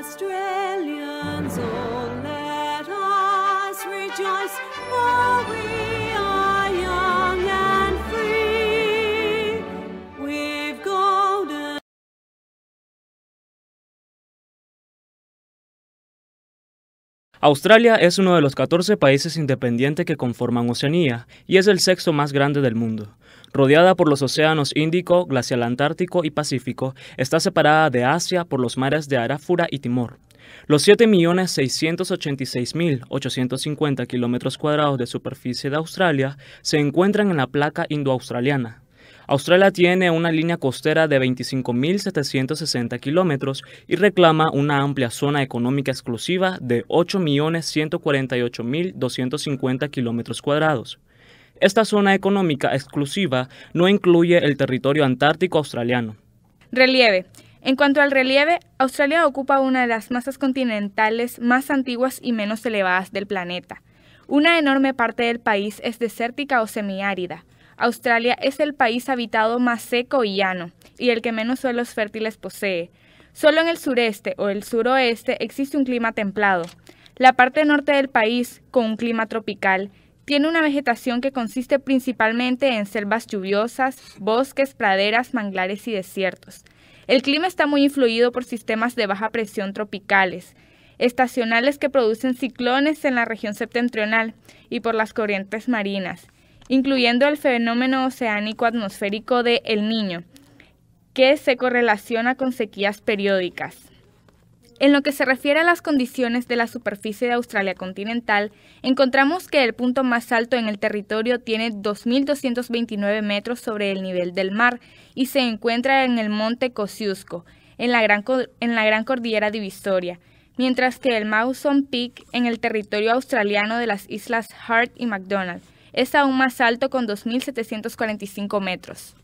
Australians, oh, let us rejoice, for we are young and free. We've golden. Australia es uno de los 14 países independientes que conforman Oceanía y es el sexto más grande del mundo. Rodeada por los océanos Índico, Glacial Antártico y Pacífico, está separada de Asia por los mares de Arafura y Timor. Los 7.686.850 kilómetros cuadrados de superficie de Australia se encuentran en la placa indoaustraliana. Australia tiene una línea costera de 25.760 kilómetros y reclama una amplia zona económica exclusiva de 8.148.250 kilómetros cuadrados. Esta zona económica exclusiva no incluye el territorio antártico australiano. Relieve. En cuanto al relieve, Australia ocupa una de las masas continentales más antiguas y menos elevadas del planeta. Una enorme parte del país es desértica o semiárida. Australia es el país habitado más seco y llano, y el que menos suelos fértiles posee. Solo en el sureste o el suroeste existe un clima templado. La parte norte del país, con un clima tropical, tiene una vegetación que consiste principalmente en selvas lluviosas, bosques, praderas, manglares y desiertos. El clima está muy influido por sistemas de baja presión tropicales, estacionales que producen ciclones en la región septentrional y por las corrientes marinas, incluyendo el fenómeno oceánico atmosférico de El Niño, que se correlaciona con sequías periódicas. En lo que se refiere a las condiciones de la superficie de Australia continental, encontramos que el punto más alto en el territorio tiene 2.229 metros sobre el nivel del mar y se encuentra en el monte Kosciuszko, en la gran cordillera divisoria, mientras que el Mawson Peak en el territorio australiano de las islas Hart y McDonald es aún más alto con 2.745 metros.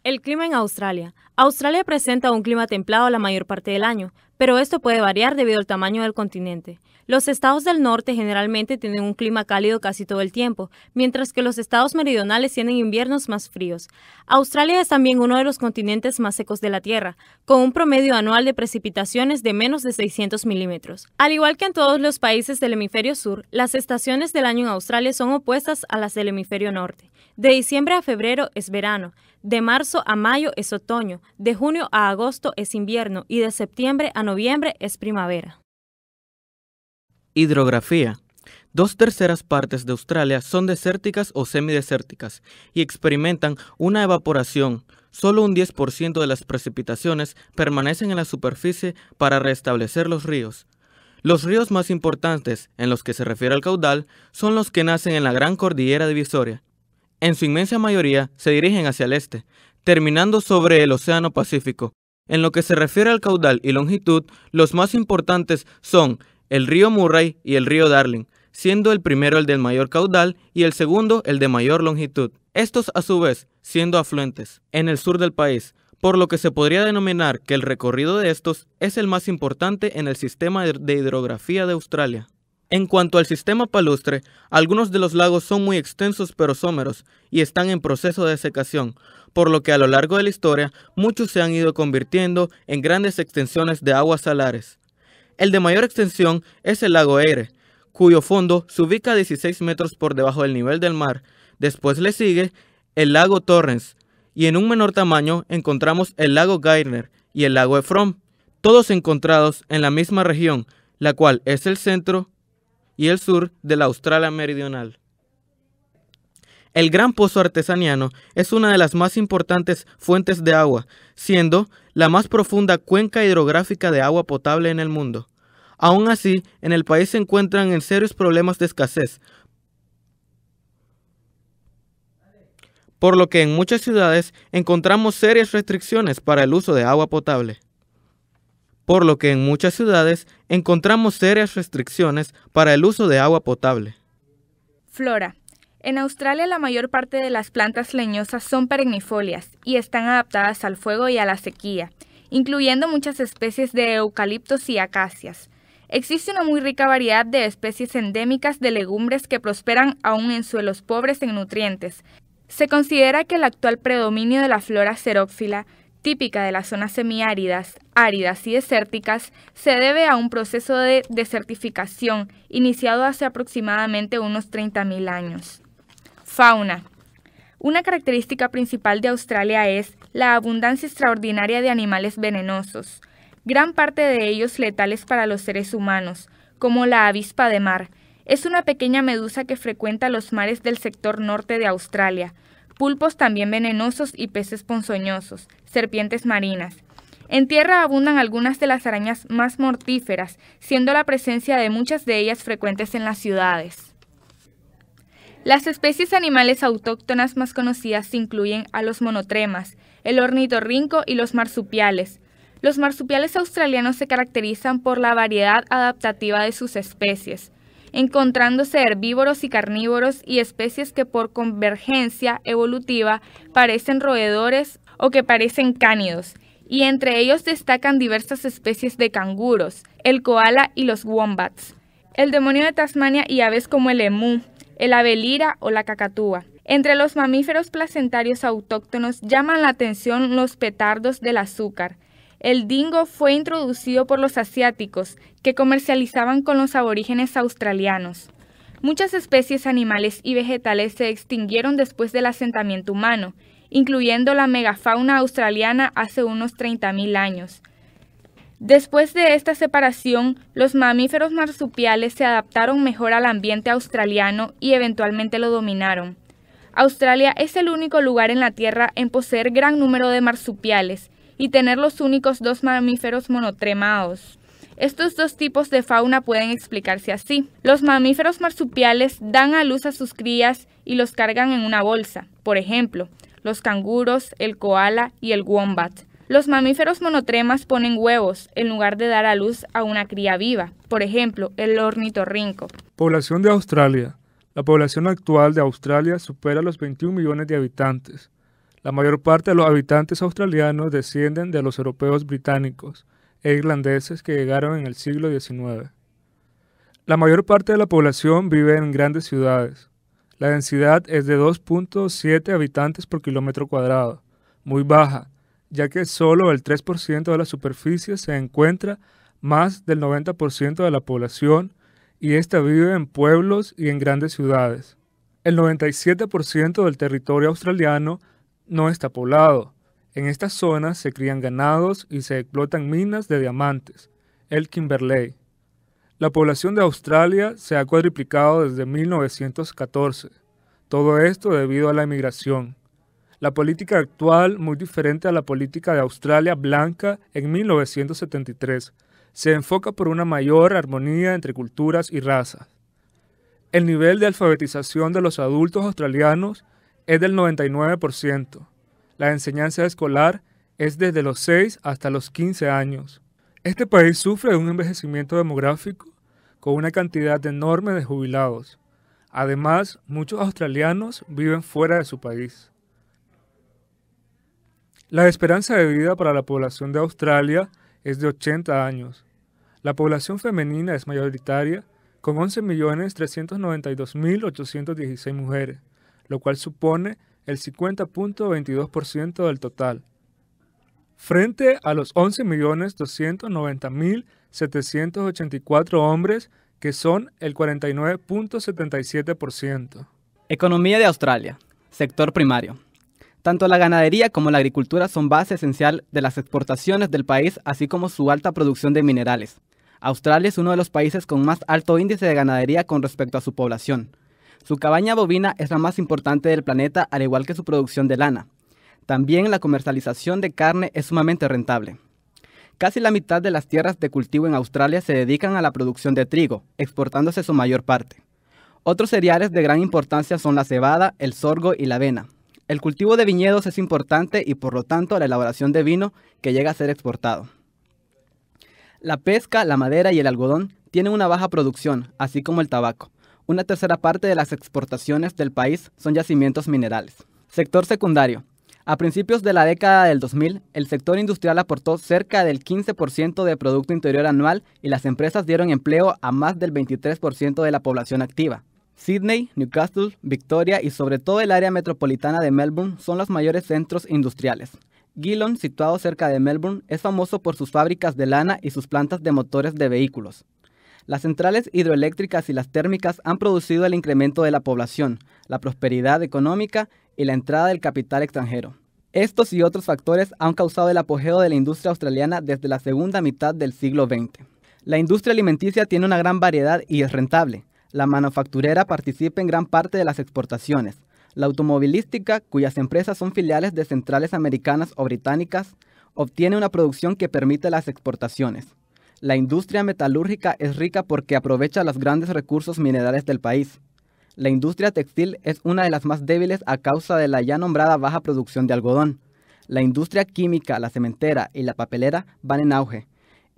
El clima en Australia. Australia presenta un clima templado la mayor parte del año, pero esto puede variar debido al tamaño del continente. Los estados del norte generalmente tienen un clima cálido casi todo el tiempo, mientras que los estados meridionales tienen inviernos más fríos. Australia es también uno de los continentes más secos de la Tierra, con un promedio anual de precipitaciones de menos de 600 milímetros. Al igual que en todos los países del hemisferio sur, las estaciones del año en Australia son opuestas a las del hemisferio norte. De diciembre a febrero es verano, de marzo a mayo es otoño, de junio a agosto es invierno y de septiembre a noviembre es primavera. Hidrografía. 2/3 partes de Australia son desérticas o semidesérticas y experimentan una evaporación. Solo un 10% de las precipitaciones permanecen en la superficie para restablecer los ríos. Los ríos más importantes, en los que se refiere al caudal, son los que nacen en la Gran Cordillera Divisoria. En su inmensa mayoría se dirigen hacia el este, terminando sobre el Océano Pacífico. En lo que se refiere al caudal y longitud, los más importantes son el río Murray y el río Darling, siendo el primero el del mayor caudal y el segundo el de mayor longitud. Estos, a su vez, siendo afluentes en el sur del país, por lo que se podría denominar que el recorrido de estos es el más importante en el sistema de hidrografía de Australia. En cuanto al sistema palustre, algunos de los lagos son muy extensos pero someros y están en proceso de secación, por lo que a lo largo de la historia muchos se han ido convirtiendo en grandes extensiones de aguas salares. El de mayor extensión es el lago Eyre, cuyo fondo se ubica a 16 metros por debajo del nivel del mar. Después le sigue el lago Torrens, y en un menor tamaño encontramos el lago Gardner y el lago Efron, todos encontrados en la misma región, la cual es el centro y el sur de la Australia meridional. El Gran Pozo Artesaniano es una de las más importantes fuentes de agua, siendo la más profunda cuenca hidrográfica de agua potable en el mundo. Aún así, en el país se encuentran en serios problemas de escasez, por lo que en muchas ciudades encontramos serias restricciones para el uso de agua potable. Flora. En Australia la mayor parte de las plantas leñosas son perennifolias y están adaptadas al fuego y a la sequía, incluyendo muchas especies de eucaliptos y acacias. Existe una muy rica variedad de especies endémicas de legumbres que prosperan aún en suelos pobres en nutrientes, Se considera que el actual predominio de la flora xerófila, típica de las zonas semiáridas, áridas y desérticas, se debe a un proceso de desertificación iniciado hace aproximadamente unos 30.000 años. Fauna. Una característica principal de Australia es la abundancia extraordinaria de animales venenosos, gran parte de ellos letales para los seres humanos, como la avispa de mar. Es una pequeña medusa que frecuenta los mares del sector norte de Australia, pulpos también venenosos y peces ponzoñosos, serpientes marinas. En tierra abundan algunas de las arañas más mortíferas, siendo la presencia de muchas de ellas frecuentes en las ciudades. Las especies animales autóctonas más conocidas incluyen a los monotremas, el ornitorrinco y los marsupiales. Los marsupiales australianos se caracterizan por la variedad adaptativa de sus especies, encontrándose herbívoros y carnívoros y especies que por convergencia evolutiva parecen roedores o que parecen cánidos, y entre ellos destacan diversas especies de canguros, el koala y los wombats, el demonio de Tasmania y aves como el emú, el ave lira o la cacatúa. Entre los mamíferos placentarios autóctonos llaman la atención los petardos del azúcar. El dingo fue introducido por los asiáticos, que comercializaban con los aborígenes australianos. Muchas especies animales y vegetales se extinguieron después del asentamiento humano, incluyendo la megafauna australiana hace unos 30.000 años. Después de esta separación, los mamíferos marsupiales se adaptaron mejor al ambiente australiano y eventualmente lo dominaron. Australia es el único lugar en la Tierra en poseer gran número de marsupiales y tener los únicos 2 mamíferos monotremados. Estos 2 tipos de fauna pueden explicarse así. Los mamíferos marsupiales dan a luz a sus crías y los cargan en una bolsa, por ejemplo, los canguros, el koala y el wombat. Los mamíferos monotremas ponen huevos en lugar de dar a luz a una cría viva, por ejemplo, el ornitorrinco. Población de Australia. La población actual de Australia supera los 21 millones de habitantes. La mayor parte de los habitantes australianos descienden de los europeos británicos e irlandeses que llegaron en el siglo XIX. La mayor parte de la población vive en grandes ciudades. La densidad es de 2.7 habitantes por kilómetro cuadrado, muy baja, ya que solo el 3% de la superficie se encuentra más del 90% de la población y ésta vive en pueblos y en grandes ciudades. El 97% del territorio australiano no está poblado. En estas zonas se crían ganados y se explotan minas de diamantes, el Kimberley. La población de Australia se ha cuadriplicado desde 1914. Todo esto debido a la emigración. La política actual, muy diferente a la política de Australia blanca en 1973, se enfoca por una mayor armonía entre culturas y razas. El nivel de alfabetización de los adultos australianos es del 99%. La enseñanza escolar es desde los 6 hasta los 15 años. Este país sufre de un envejecimiento demográfico con una cantidad enorme de jubilados. Además, muchos australianos viven fuera de su país. La esperanza de vida para la población de Australia es de 80 años. La población femenina es mayoritaria, con 11.392.816 mujeres, lo cual supone el 50.22% del total, frente a los 11.290.784 hombres, que son el 49.77%. Economía de Australia. Sector primario. Tanto la ganadería como la agricultura son base esencial de las exportaciones del país, así como su alta producción de minerales. Australia es uno de los países con más alto índice de ganadería con respecto a su población. Su cabaña bovina es la más importante del planeta, al igual que su producción de lana. También la comercialización de carne es sumamente rentable. Casi la mitad de las tierras de cultivo en Australia se dedican a la producción de trigo, exportándose su mayor parte. Otros cereales de gran importancia son la cebada, el sorgo y la avena. El cultivo de viñedos es importante y por lo tanto la elaboración de vino que llega a ser exportado. La pesca, la madera y el algodón tienen una baja producción, así como el tabaco. Una tercera parte de las exportaciones del país son yacimientos minerales. Sector secundario. A principios de la década del 2000, el sector industrial aportó cerca del 15% del Producto Interior Anual y las empresas dieron empleo a más del 23% de la población activa. Sydney, Newcastle, Victoria y sobre todo el área metropolitana de Melbourne son los mayores centros industriales. Geelong, situado cerca de Melbourne, es famoso por sus fábricas de lana y sus plantas de motores de vehículos. Las centrales hidroeléctricas y las térmicas han producido el incremento de la población, la prosperidad económica y la entrada del capital extranjero. Estos y otros factores han causado el apogeo de la industria australiana desde la segunda mitad del siglo XX. La industria alimenticia tiene una gran variedad y es rentable. La manufacturera participa en gran parte de las exportaciones. La automovilística, cuyas empresas son filiales de centrales americanas o británicas, obtiene una producción que permite las exportaciones. La industria metalúrgica es rica porque aprovecha los grandes recursos minerales del país. La industria textil es una de las más débiles a causa de la ya nombrada baja producción de algodón. La industria química, la cementera y la papelera van en auge,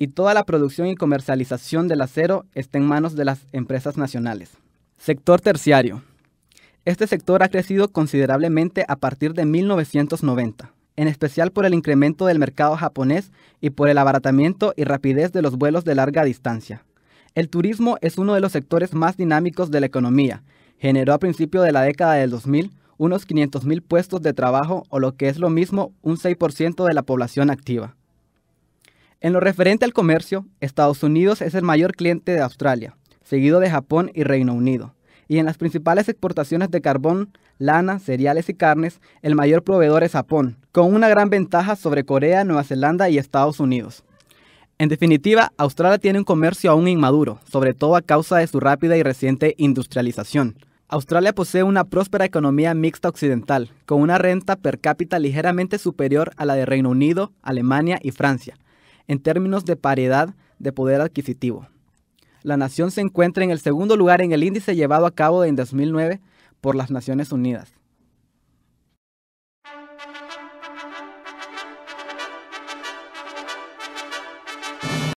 y toda la producción y comercialización del acero está en manos de las empresas nacionales. Sector terciario. Este sector ha crecido considerablemente a partir de 1990, en especial por el incremento del mercado japonés y por el abaratamiento y rapidez de los vuelos de larga distancia. El turismo es uno de los sectores más dinámicos de la economía. Generó a principios de la década del 2000 unos 500,000 puestos de trabajo o lo que es lo mismo, un 6% de la población activa. En lo referente al comercio, Estados Unidos es el mayor cliente de Australia, seguido de Japón y Reino Unido. Y en las principales exportaciones de carbón, lana, cereales y carnes, el mayor proveedor es Japón, con una gran ventaja sobre Corea, Nueva Zelanda y Estados Unidos. En definitiva, Australia tiene un comercio aún inmaduro, sobre todo a causa de su rápida y reciente industrialización. Australia posee una próspera economía mixta occidental, con una renta per cápita ligeramente superior a la de Reino Unido, Alemania y Francia, en términos de paridad de poder adquisitivo. La nación se encuentra en el segundo lugar en el índice llevado a cabo en 2009 por las Naciones Unidas.